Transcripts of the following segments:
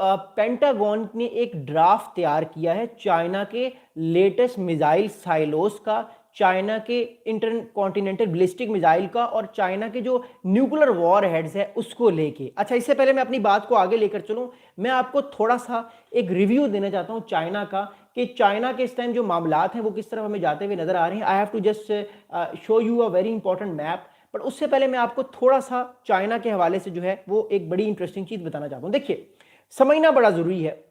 Pentagon ने एक draft तैयार किया है चाइना के लेटेस्ट मिसाइल साइलोस का, चाइना के इंटर कॉन्टिनेंटल बैलिस्टिक मिसाइल का और चाइना के जो न्यूक्लियर वॉर हेड्स है उसको लेके। अच्छा, इससे पहले मैं अपनी बात को आगे लेकर चलूं, मैं आपको थोड़ा सा एक रिव्यू देना चाहता हूं चाइना का, कि चाइना के इस टाइम जो मामलात हैं वो किस तरफ हमें जाते हुए नजर आ रहे हैं। I have to just show you a very important map, but उससे पहले मैं आपको थोड़ा सा चाइना के हवाले से जो है वो एक बड़ी इंटरेस्टिंग चीज बताना चाहता हूं। देखिए, समझना बड़ा जरूरी है,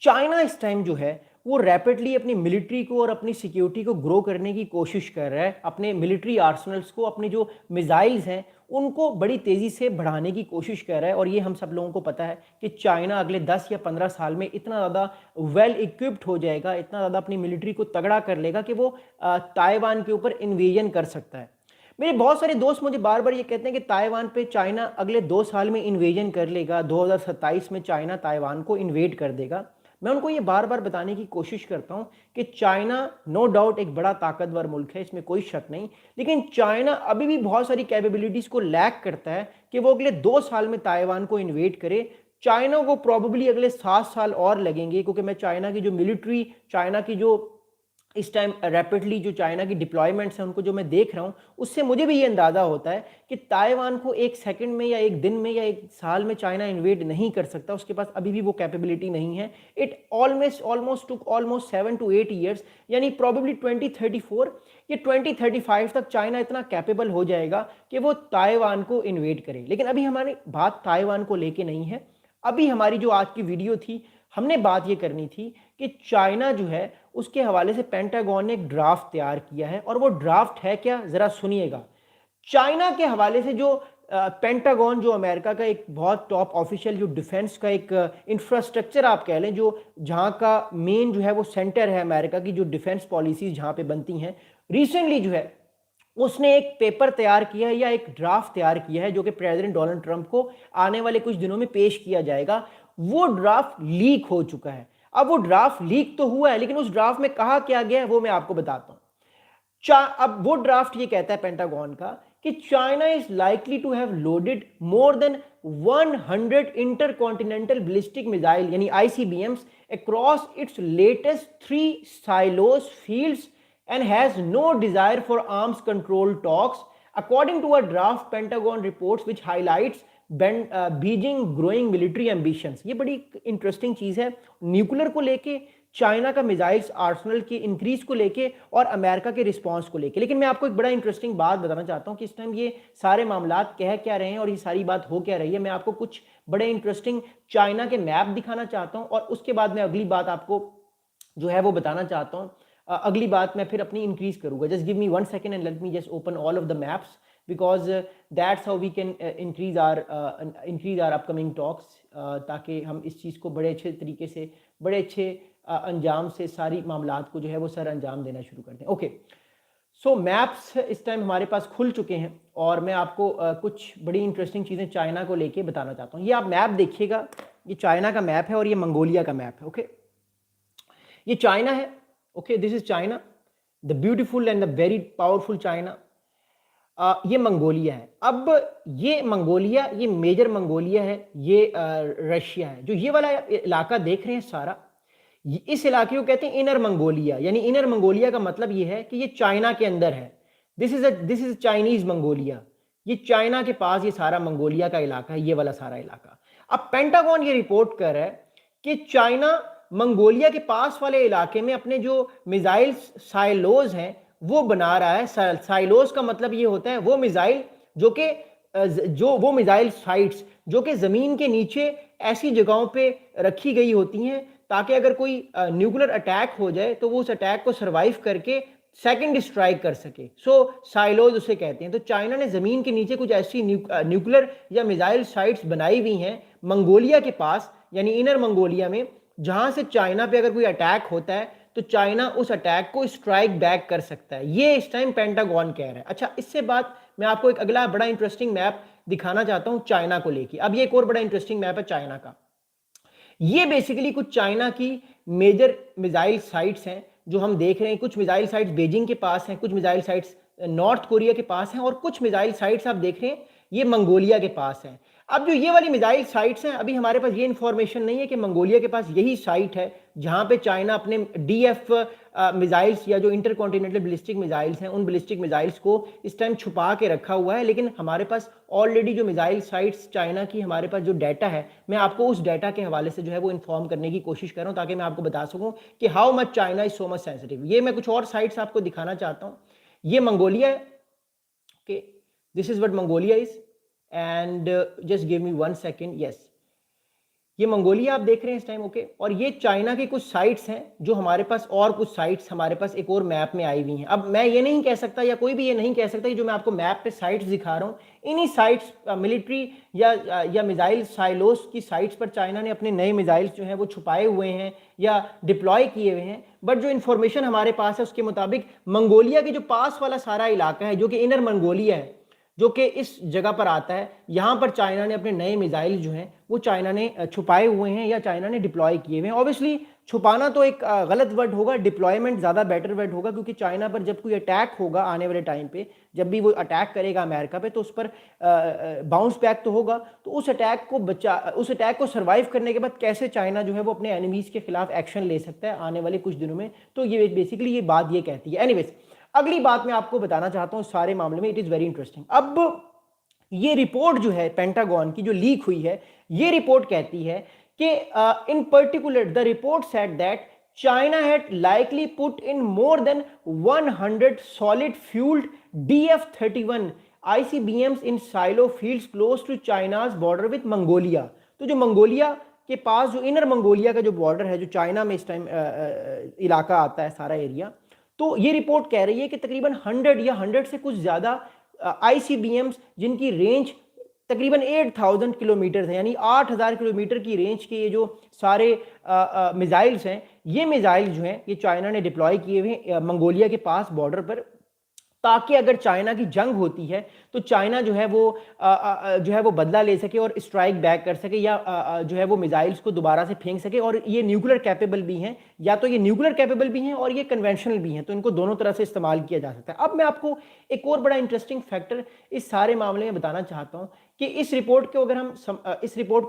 चाइना इस टाइम जो है वो रैपिडली अपनी मिलिट्री को और अपनी सिक्योरिटी को ग्रो करने की कोशिश कर रहा है। अपने मिलिट्री आर्सनल्स को, अपने जो मिसाइल्स हैं उनको बड़ी तेजी से बढ़ाने की कोशिश कर रहा है। और ये हम सब लोगों को पता है कि चाइना अगले 10 या 15 साल में इतना ज़्यादा वेल इक्विप्ड हो जाएगा, इतना ज़्यादा अपनी मिलिट्री को तगड़ा कर लेगा कि वो ताइवान के ऊपर इन्वेजन कर सकता है। मेरे बहुत सारे दोस्त मुझे बार बार ये कहते हैं कि ताइवान पे चाइना अगले 2 साल में इन्वेजन कर लेगा, 2027 में चाइना ताइवान को इन्वेड कर देगा। मैं उनको ये बार बार बताने की कोशिश करता हूं कि चाइना नो डाउट एक बड़ा ताकतवर मुल्क है, इसमें कोई शक नहीं, लेकिन चाइना अभी भी बहुत सारी कैपेबिलिटीज को लैक करता है कि वो अगले 2 साल में ताइवान को इन्वेड करे। चाइना को प्रॉबेबली अगले 7 साल और लगेंगे, क्योंकि मैं चाइना की जो मिलिट्री, चाइना की जो इस टाइम रैपिडली जो चाइना की डिप्लॉयमेंट्स हैं उनको जो मैं देख रहा हूं, उससे मुझे भी ये अंदाजा होता है कि ताइवान को एक सेकंड में या एक दिन में या एक साल में चाइना इन्वेड नहीं कर सकता। उसके पास अभी भी वो कैपेबिलिटी नहीं है। It almost took almost 7 to 8 years, यानी प्रॉबेबली 2034 या 2035 तक चाइना इतना कैपेबल हो जाएगा कि वो ताइवान को इन्वेड करे। लेकिन अभी हमारी बात ताइवान को लेके नहीं है। अभी हमारी जो आज की वीडियो थी, हमने बात ये करनी थी कि चाइना जो है उसके हवाले से पेंटागन ने एक ड्राफ्ट तैयार किया है। और वो ड्राफ्ट है क्या, जरा सुनिएगा। चाइना के हवाले से जो पेंटागन, जो अमेरिका का एक बहुत टॉप ऑफिशियल जो डिफेंस का एक इंफ्रास्ट्रक्चर आप कह लें, जो जहां का मेन जो है वो सेंटर है अमेरिका की जो डिफेंस पॉलिसीज जहां पे बनती हैं, रिसेंटली जो है उसने एक पेपर तैयार किया है या एक ड्राफ्ट तैयार किया है जो कि प्रेसिडेंट डोनाल्ड ट्रंप को आने वाले कुछ दिनों में पेश किया जाएगा। वो ड्राफ्ट लीक हो चुका है। अब वो ड्राफ्ट लीक तो हुआ है, लेकिन उस ड्राफ्ट में कहा क्या गया है वो मैं आपको बताता हूं। अब वो ड्राफ्ट ये कहता है पेंटागन का कि China is likely to have loaded more than 100 intercontinental ballistic missile यानी ICBMs across its latest 3 silos fields and has no desire for arms control talks, according to a draft Pentagon reports which highlights Beijing growing military ambitions। ये बड़ी interesting चीज है, nuclear को लेके, China का missiles Arsenal के increase को लेके और अमेरिका के रिस्पांस को लेके। लेकिन मैं आपको एक बड़ा इंटरेस्टिंग बात बताना चाहता हूं कि इस टाइम ये सारे मामलात कह क्या रहे हैं और ये सारी बात हो क्या रही है। मैं आपको कुछ बड़े इंटरेस्टिंग चाइना के मैप दिखाना चाहता हूं और उसके बाद मैं अगली बात आपको जो है वो बताना चाहता हूं। अगली बात मैं फिर अपनी इंक्रीज करूंगा। Just give me 1 second and let me just open all of the maps, because that's how we can increase our upcoming talks, ताकि हम इस चीज़ को बड़े अच्छे तरीके से, बड़े अच्छे अंजाम से सारी मामलात को जो है वो सर अंजाम देना शुरू करते हैं। ओके, सो मैप्स इस टाइम हमारे पास खुल चुके हैं और मैं आपको कुछ बड़ी इंटरेस्टिंग चीज़ें चाइना को लेके बताना चाहता हूँ। ये आप मैप देखिएगा, ये चाइना का मैप है और ये मंगोलिया का मैप है। ओके, ये चाइना है। Okay, this is China, the beautiful and the very powerful China. ये मंगोलिया है। अब ये मंगोलिया, ये मेजर मंगोलिया है, ये रशिया है। जो ये वाला इलाका देख रहे हैं सारा, इस इलाके को कहते हैं इनर मंगोलिया, यानी इनर मंगोलिया का मतलब ये है कि ये चाइना के अंदर है। This is Chinese Mongolia. ये चाइना के पास ये सारा मंगोलिया का इलाका है, ये वाला सारा इलाका। अब पेंटागन ये रिपोर्ट कर रहा है कि चाइना मंगोलिया के पास वाले इलाके में अपने जो मिसाइल साइलोज हैं वो बना रहा है। साइलोज का मतलब ये होता है वो मिसाइल जो वो मिसाइल साइट्स जो कि जमीन के नीचे ऐसी जगहों पे रखी गई होती हैं ताकि अगर कोई न्यूक्लियर अटैक हो जाए तो वो उस अटैक को सरवाइव करके सेकंड स्ट्राइक कर सके। सो साइलोज उसे कहते हैं। तो चाइना ने जमीन के नीचे कुछ ऐसी न्यूक्लियर या मिसाइल साइट्स बनाई हुई हैं मंगोलिया के पास, यानी इनर मंगोलिया में, जहां से चाइना पे अगर कोई अटैक होता है तो चाइना उस अटैक को स्ट्राइक बैक कर सकता है। ये इस टाइम पेंटागन कह रहा है। अच्छा, इससे बात मैं आपको एक अगला बड़ा इंटरेस्टिंग मैप दिखाना चाहता हूं चाइना को लेके। अब ये एक और बड़ा इंटरेस्टिंग मैप है चाइना का। ये बेसिकली कुछ चाइना की मेजर मिसाइल साइट्स हैं जो हम देख रहे हैं। कुछ मिसाइल साइट्स बीजिंग के पास हैं, कुछ मिसाइल साइट्स नॉर्थ कोरिया के पास हैं और कुछ मिसाइल साइट्स आप देख रहे हैं ये मंगोलिया के पास हैं। अब जो ये वाली मिसाइल साइट्स हैं, अभी हमारे पास ये इंफॉर्मेशन नहीं है कि मंगोलिया के पास यही साइट है जहां पे चाइना अपने डीएफ मिसाइल्स या जो इंटरकॉन्टिनेंटल बैलिस्टिक मिसाइल्स हैं उन बैलिस्टिक मिसाइल्स को इस टाइम छुपा के रखा हुआ है। लेकिन हमारे पास ऑलरेडी जो मिसाइल साइट्स चाइना की, हमारे पास जो डाटा है, मैं आपको उस डाटा के हवाले से जो है वो इन्फॉर्म करने की कोशिश कर रहा हूँ ताकि मैं आपको बता सकूँ कि how much China is so much sensitive. ये मैं कुछ और साइट्स आपको दिखाना चाहता हूँ। ये मंगोलिया है, okay, this is what Mongolia is, and just give me 1 second, yes, ये मंगोलिया आप देख रहे हैं इस टाइम, ओके। और ये चाइना की कुछ साइट्स हैं जो हमारे पास, और कुछ साइट्स हमारे पास एक और मैप में आई हुई हैं। अब मैं ये नहीं कह सकता या कोई भी ये नहीं कह सकता कि जो मैं आपको मैप पे साइट्स दिखा रहा हूँ इन्हीं साइट्स मिलिट्री या मिसाइल साइलोस की साइट्स पर चाइना ने अपने नए मिसाइल्स जो हैं वो छुपाए हुए हैं या डिप्लॉय किए हुए हैं। बट जो इन्फॉर्मेशन हमारे पास है उसके मुताबिक मंगोलिया के जो पास वाला सारा इलाका है, जो कि इनर मंगोलिया है, जो कि इस जगह पर आता है, यहाँ पर चाइना ने अपने नए मिसाइल जो हैं वो चाइना ने छुपाए हुए हैं या चाइना ने डिप्लॉय किए हुए हैं। ऑब्वियसली छुपाना तो एक गलत वर्ड होगा, डिप्लॉयमेंट ज़्यादा बेटर वर्ड होगा, क्योंकि चाइना पर जब कोई अटैक होगा आने वाले टाइम पे, जब भी वो अटैक करेगा अमेरिका पे, तो उस पर बाउंस बैक तो होगा। तो उस अटैक को सर्वाइव करने के बाद कैसे चाइना जो है वो अपने एनिमीज़ के खिलाफ एक्शन ले सकता है आने वाले कुछ दिनों में, तो ये बेसिकली ये बात ये कहती है। एनीवेज, अगली बात मैं आपको बताना चाहता हूँ सारे मामले में, इट इज़ वेरी इंटरेस्टिंग। अब ये रिपोर्ट जो है पेंटागन की जो लीक हुई है, ये रिपोर्ट कहती है कि in particular the report said that China had likely put in more than 100 solid fuelled DF-31 ICBMs in silo fields close to China's border with Mongolia. तो जो मंगोलिया के पास, जो इनर मंगोलिया का जो बॉर्डर है, जो चाइना में इस टाइम इलाका आता है, सारा एरिया, तो ये रिपोर्ट कह रही है कि तकरीबन 100 या 100 से कुछ ज़्यादा ICBMs जिनकी रेंज तकरीबन 8000 किलोमीटर है, यानी 8000 किलोमीटर की रेंज के ये जो सारे मिसाइल्स हैं, ये मिसाइल जो हैं ये चाइना ने डिप्लॉय किए हुए मंगोलिया के पास बॉर्डर पर, ताकि अगर चाइना की जंग होती है तो चाइना जो है वो बदला ले सके और स्ट्राइक बैक कर सके, या जो है वो मिसाइल्स को दोबारा से फेंक सके। और ये न्यूक्लियर कैपेबल भी हैं, या तो ये न्यूक्लियर कैपेबल भी हैं और ये कन्वेंशनल भी हैं, तो इनको दोनों तरह से इस्तेमाल किया जा सकता है। अब मैं आपको एक और बड़ा इंटरेस्टिंग फैक्टर इस सारे मामले में बताना चाहता हूँ कि इस रिपोर्ट को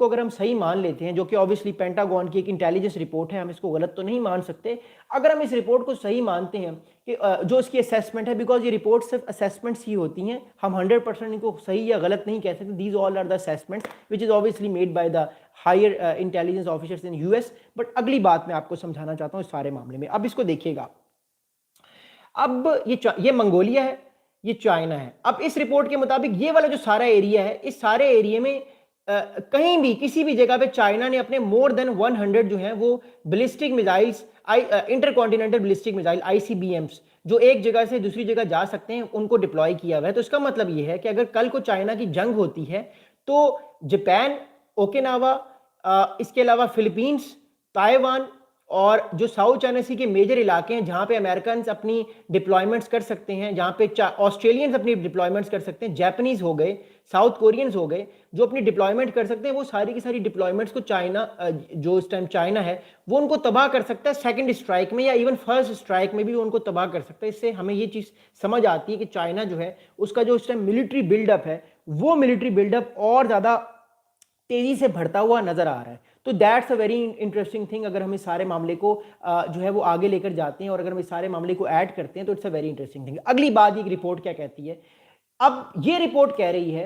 अगर हम सही मान लेते हैं, जो कि ऑब्वियसली पेंटागन की एक इंटेलिजेंस रिपोर्ट है, हम इसको गलत तो नहीं मान सकते। अगर हम इस रिपोर्ट को सही मानते हैं कि जो इसकी असेसमेंट है, बिकॉज ये रिपोर्ट सिर्फ असेसमेंट्स ही होती हैं, हम 100% इनको सही या गलत नहीं कह सकते। These all are the assessments which is obviously made by the higher intelligence officers in US। But अगली बात मैं आपको समझाना चाहता हूँ इस सारे मामले में। अब इसको देखिएगा, अब ये मंगोलिया है, ये चाइना है। अब इस रिपोर्ट के मुताबिक ये वाला जो सारा एरिया है, इस सारे एरिया में कहीं भी किसी भी जगह पे चाइना ने अपने मोर देन 100 जो है वो ballistic missiles, intercontinental ballistic missile ICBMs, जो एक जगह से दूसरी जगह जा सकते हैं, उनको डिप्लॉय किया हुआ है। तो इसका मतलब ये है कि अगर कल को चाइना की जंग होती है तो जापान, ओकिनावा, इसके अलावा फिलीपींस, ताइवान और जो साउथ चाइना सी के मेजर इलाके हैं जहां पे अमेरिकन अपनी डिप्लॉयमेंट्स कर सकते हैं, जहां पे ऑस्ट्रेलियंस अपनी डिप्लॉयमेंट्स कर सकते हैं, जापानीज हो गए, साउथ कोरियंस हो गए, जो अपनी डिप्लॉयमेंट कर सकते हैं, वो सारी की सारी डिप्लॉयमेंट्स को चाइना, जो इस टाइम चाइना है, वो उनको तबाह कर सकता है सेकंड स्ट्राइक में, या इवन फर्स्ट स्ट्राइक में भी उनको तबाह कर सकता है। इससे हमें ये चीज़ समझ आती है कि चाइना जो है उसका जो इस टाइम मिलिट्री बिल्डअप है, वो मिलिट्री बिल्डअप और ज़्यादा तेजी से बढ़ता हुआ नजर आ रहा है। तो that's a very interesting thing. अगर हम इस सारे मामले को जो है वो आगे लेकर जाते हैं और अगर हम इस सारे मामले को ऐड करते हैं तो it's a very interesting thing. अगली बात, ये रिपोर्ट क्या कहती है? अब ये रिपोर्ट कह रही है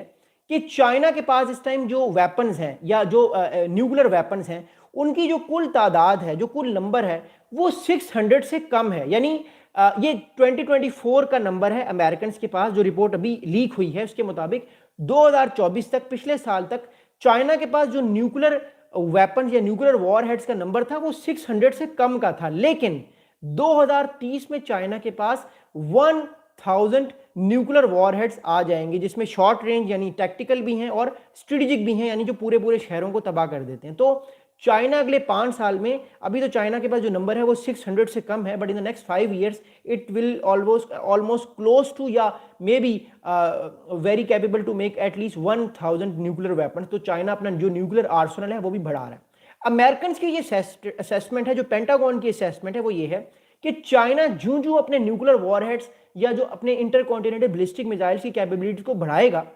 कि चाइना के पास इस टाइम जो वेपन्स हैं या जो न्यूक्लियर वेपन्स हैं, उनकी जो कुल तादाद है, जो कुल नंबर है, वो 600 से कम है। यानी ये 2024 का नंबर है अमेरिकन के पास। जो रिपोर्ट अभी लीक हुई है उसके मुताबिक 2024 तक, पिछले साल तक, चाइना के पास जो न्यूक्लियर वेपन्स या न्यूक्लियर वॉरहेड्स का नंबर था वो 600 से कम का था। लेकिन 2030 में चाइना के पास 1000 न्यूक्लियर वॉरहेड्स आ जाएंगे, जिसमें शॉर्ट रेंज यानी टैक्टिकल भी हैं और स्ट्रेटेजिक भी हैं, यानी जो पूरे पूरे शहरों को तबाह कर देते हैं। तो चाइना अगले 5 साल में, अभी तो चाइना के पास जो नंबर है वो 600 से कम है, but in the next 5 years it will almost close to या may be very capable to make at least 1000 nuclear weapons. तो चाइना अपना जो न्यूक्लियर आर्सेनल है वो भी बढ़ा रहा है। अमेरिकन की ये असेसमेंट है, जो पेंटागन की असेसमेंट है, वो ये है कि चाइना जूं जूं अपने न्यूक्लियर वॉरहेड्स या जो अपने इंटरकॉन्टिनेंटल बैलिस्टिक मिसाइल्स की कैपेबिलिटी को बढ़ाएगा,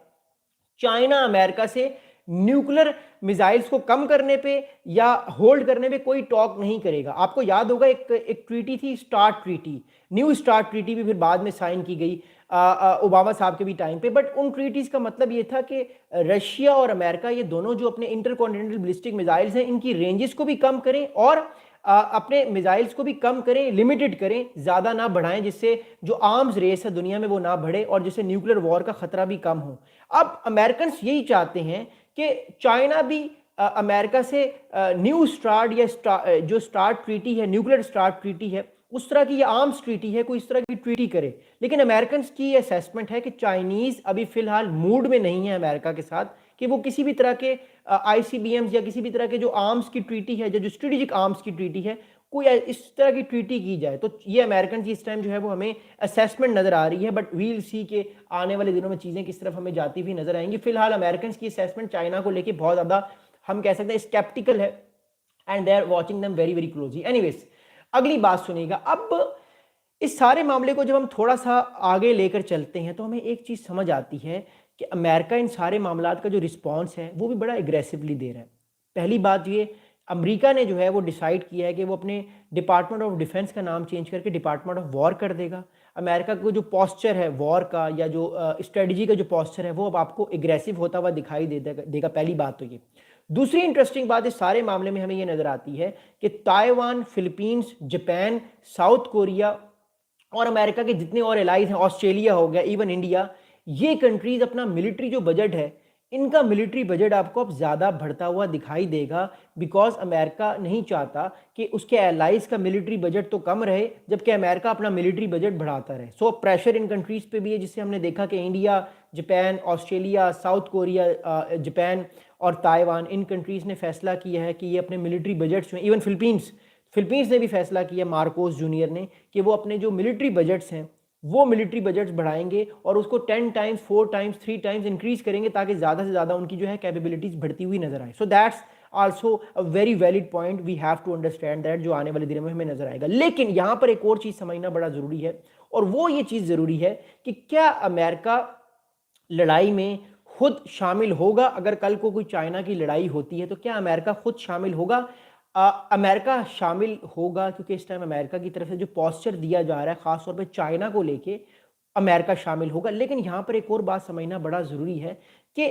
चाइना अमेरिका से न्यूक्लियर मिसाइल्स को कम करने पे या होल्ड करने पे कोई टॉक नहीं करेगा। आपको याद होगा एक ट्रीटी थी, start treaty, new start treaty भी फिर बाद में साइन की गई ओबामा साहब के भी टाइम पे। बट उन ट्रीटीज का मतलब ये था कि रशिया और अमेरिका ये दोनों जो अपने इंटरकॉन्टिनेंटल बैलिस्टिक मिसाइल्स हैं इनकी रेंजेस को भी कम करें और अपने मिसाइल्स को भी कम करें, लिमिटेड करें, ज़्यादा ना बढ़ाएं, जिससे जो आर्म्स रेस है दुनिया में वो ना बढ़े और जिससे न्यूक्लियर वॉर का खतरा भी कम हो। अब अमेरिकन यही चाहते हैं कि चाइना भी अमेरिका से न्यू स्टार्ट या जो स्टार्ट ट्रीटी है, न्यूक्लियर स्टार्ट ट्रीटी है, उस तरह की या आर्म्स ट्रीटी है, कोई इस तरह की ट्रीटी करे। लेकिन अमेरिकन की असेसमेंट है कि चाइनीज अभी फिलहाल मूड में नहीं है अमेरिका के साथ कि वो किसी भी तरह के आईसीबीएम्स या किसी भी तरह के जो आर्म्स की ट्रीटी है, जो स्ट्रेटेजिक आर्म्स की ट्रीटी है, कोई इस तरह की ट्रीटी की जाए। तो ये अमेरिकन की इस टाइम जो है वो हमें असेसमेंट नजर आ रही है। बट वील सी के आने वाले दिनों में चीजें किस तरफ हमें जाती हुई नजर आएंगी। फिलहाल अमेरिकन की असेसमेंट चाइना को लेकर बहुत ज्यादा हम कह सकते हैं स्केप्टिकल है and they are watching them very very closely. Anyways, अगली बात सुनिएगा। अब इस सारे मामले को जब हम थोड़ा सा आगे लेकर चलते हैं तो हमें एक चीज समझ आती है कि अमेरिका इन सारे मामलात का जो रिस्पॉन्स है वो भी बड़ा एग्रेसिवली दे रहा है। पहली बात ये, अमेरिका ने जो है वो डिसाइड किया है कि वो अपने डिपार्टमेंट ऑफ डिफेंस का नाम चेंज करके डिपार्टमेंट ऑफ वॉर कर देगा। अमेरिका को जो पॉस्चर है वॉर का या जो स्ट्रेटजी का जो पॉस्चर है वो अब आपको एग्रेसिव होता हुआ दिखाई देगा। पहली बात तो ये। दूसरी इंटरेस्टिंग बात इस सारे मामले में हमें ये नजर आती है कि Taiwan, Philippines, Japan, south Korea और अमेरिका के जितने और एलाइज हैं, ऑस्ट्रेलिया हो गया, इवन इंडिया, ये कंट्रीज अपना मिलिट्री जो बजट है, इनका मिलिट्री बजट आपको अब ज़्यादा बढ़ता हुआ दिखाई देगा। बिकॉज अमेरिका नहीं चाहता कि उसके एलाइज का मिलिट्री बजट तो कम रहे जबकि अमेरिका अपना मिलिट्री बजट बढ़ाता रहे। सो प्रेशर इन कंट्रीज पे भी है, जिससे हमने देखा कि India, Japan, Australia, south Korea, Japan और ताइवान, इन कंट्रीज़ ने फैसला किया है कि ये अपने मिलिट्री बजट्स में, इवन फिलीपींस ने भी फैसला किया, मार्कोस जूनियर ने, कि वो अपने जो मिलिट्री बजट्स हैं वो मिलिट्री बजट्स बढ़ाएंगे और उसको 10 टाइम्स, 4 टाइम्स, 3 टाइम्स इंक्रीज करेंगे ताकि ज़्यादा से ज़्यादा उनकी जो है कैपेबिलिटीज़ बढ़ती हुई नजर आए। So that's also a very valid point, we have to understand that, जो आने वाले दिनों में हमें नजर आएगा। लेकिन यहाँ पर एक और चीज़ समझना बड़ा ज़रूरी है और वो ये चीज़ ज़रूरी है कि क्या अमेरिका लड़ाई में खुद शामिल होगा। अगर कल को कोई चाइना की लड़ाई होती है तो क्या अमेरिका खुद शामिल होगा? अमेरिका शामिल होगा, क्योंकि इस टाइम अमेरिका की तरफ से जो पॉस्चर दिया जा रहा है खासतौर पे चाइना को लेके, अमेरिका शामिल होगा। लेकिन यहाँ पर एक और बात समझना बड़ा ज़रूरी है कि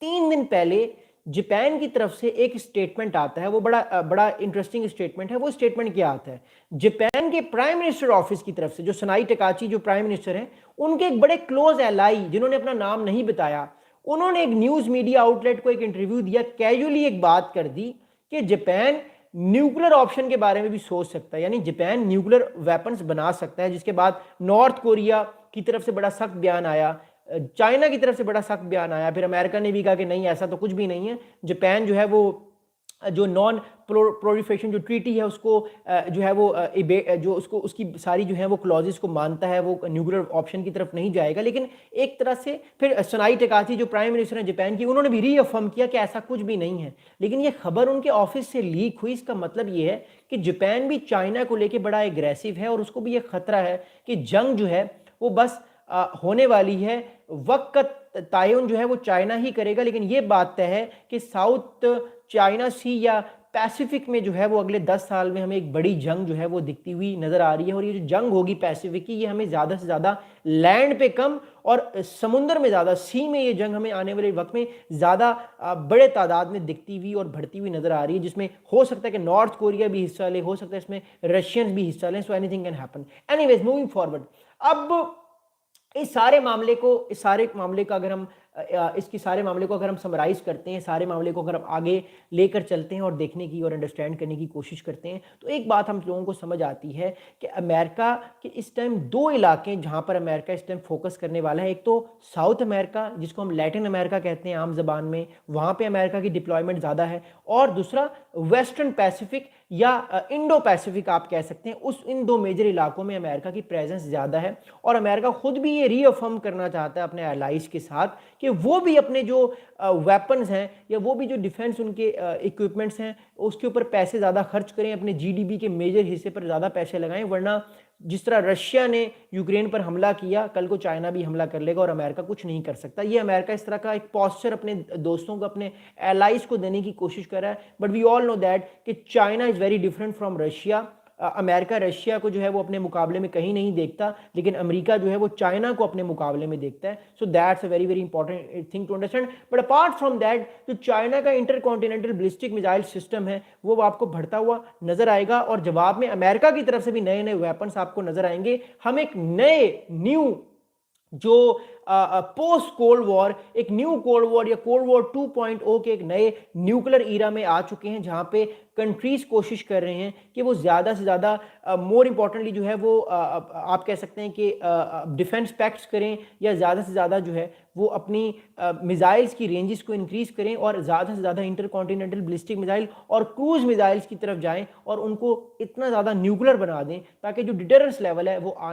3 दिन पहले जापान की तरफ से एक स्टेटमेंट आता है, वो बड़ा इंटरेस्टिंग स्टेटमेंट है। वो स्टेटमेंट क्या आता है? जापान के प्राइम मिनिस्टर ऑफिस की तरफ से, जो सनाई टकाची जो प्राइम मिनिस्टर हैं, उनके एक बड़े क्लोज एलाई जिन्होंने अपना नाम नहीं बताया, उन्होंने एक न्यूज़ मीडिया आउटलेट को एक इंटरव्यू दिया, कैजुअली एक बात कर दी कि जापान न्यूक्लियर ऑप्शन के बारे में भी सोच सकता है, यानी जापान न्यूक्लियर वेपन्स बना सकता है। जिसके बाद नॉर्थ कोरिया की तरफ से बड़ा सख्त बयान आया, चाइना की तरफ से बड़ा सख्त बयान आया, फिर अमेरिका ने भी कहा कि नहीं, ऐसा तो कुछ भी नहीं है। जापान जो है वो जो नॉन प्रोलिफरेशन जो ट्रीटी है उसको जो है वो जो उसकी सारी जो है वो क्लॉजेस को मानता है, वो न्यूक्लियर ऑप्शन की तरफ नहीं जाएगा। लेकिन एक तरह से फिर सनाई टकाची जो प्राइम मिनिस्टर है जापान की, उन्होंने भी रीअफर्म किया कि ऐसा कुछ भी नहीं है। लेकिन ये खबर उनके ऑफिस से लीक हुई, इसका मतलब ये है कि जापान भी चाइना को लेकर बड़ा एग्रेसिव है और उसको भी ये खतरा है कि जंग जो है वो बस होने वाली है, वक्त का तयन जो है वो चाइना ही करेगा। लेकिन ये बात तय है कि साउथ चाइना सी या पैसिफिक में जो है वो अगले 10 साल में हमें एक बड़ी जंग जो है वो दिखती हुई नजर आ रही है। और ये जो जंग होगी पैसिफिक की, ये हमें ज़्यादा से ज़्यादा लैंड पे कम और समुद्र में ज़्यादा, सी में ये जंग हमें आने वाले वक्त में ज़्यादा बड़े तादाद में दिखती हुई और बढ़ती हुई नजर आ रही है, जिसमें हो सकता है कि नॉर्थ कोरिया भी हिस्सा ले, हो सकता है इसमें रशियंस भी हिस्सा लें। So anything can happen. Anyways, moving forward, अब इस सारे मामले का अगर हम इसकी सारे मामले को अगर हम समराइज करते हैं, सारे मामले को अगर हम आगे लेकर चलते हैं और देखने की और अंडरस्टैंड करने की कोशिश करते हैं, तो एक बात हम लोगों को समझ आती है कि अमेरिका के इस टाइम 2 इलाके जहां पर अमेरिका इस टाइम फोकस करने वाला है। एक तो साउथ अमेरिका, जिसको हम लैटिन अमेरिका कहते हैं आम जबान में, वहां पे अमेरिका की डिप्लॉयमेंट ज़्यादा है, और दूसरा वेस्टर्न पैसिफिक या इंडो पैसिफिक आप कह सकते हैं, इन 2 मेजर इलाकों में अमेरिका की प्रेजेंस ज़्यादा है। और अमेरिका खुद भी ये रीअफर्म करना चाहता है अपने एलाइज के साथ कि वो भी अपने जो वेपन्स हैं या वो भी जो डिफेंस उनके इक्विपमेंट्स हैं उसके ऊपर पैसे ज़्यादा खर्च करें, अपने जीडीपी के मेजर हिस्से पर ज़्यादा पैसे लगाएं, वरना जिस तरह रशिया ने यूक्रेन पर हमला किया, कल को चाइना भी हमला कर लेगा और अमेरिका कुछ नहीं कर सकता। ये अमेरिका इस तरह का एक पॉस्चर अपने दोस्तों को, अपने एलाइज को देने की कोशिश कर रहा है। But we all know that कि China is very different from Russia. America Russia को जो है वो अपने मुकाबले में कहीं नहीं देखता, लेकिन अमेरिका जो है वो चाइना को अपने मुकाबले में देखता है। So that's a very very important thing to understand. But apart from that, जो चाइना का intercontinental ballistic missile system है वो आपको बढ़ता हुआ नजर आएगा, और जवाब में अमेरिका की तरफ से भी नए नए वेपन्स आपको नजर आएंगे। हम एक नए न्यू जो पोस्ट कोल्ड वॉर, एक न्यू कोल्ड वॉर या कोल्ड वॉर 2.0 के एक नए न्यूक्लियर ईरा में आ चुके हैं, जहां पे कंट्रीज कोशिश कर रहे हैं कि वो ज़्यादा से ज़्यादा, मोर इंपॉर्टेंटली जो है वो आप कह सकते हैं कि डिफेंस पैक्ट्स करें, या ज़्यादा से ज़्यादा जो है वो अपनी मिसाइल्स की रेंजेस को इंक्रीज करें और ज़्यादा से ज़्यादा इंटर कॉन्टिनेंटल बैलिस्टिक मिसाइल और क्रूज मिसाइल्स की तरफ जाएं और उनको इतना ज़्यादा न्यूक्लियर बना दें ताकि जो डिटरेंस लेवल है वो आने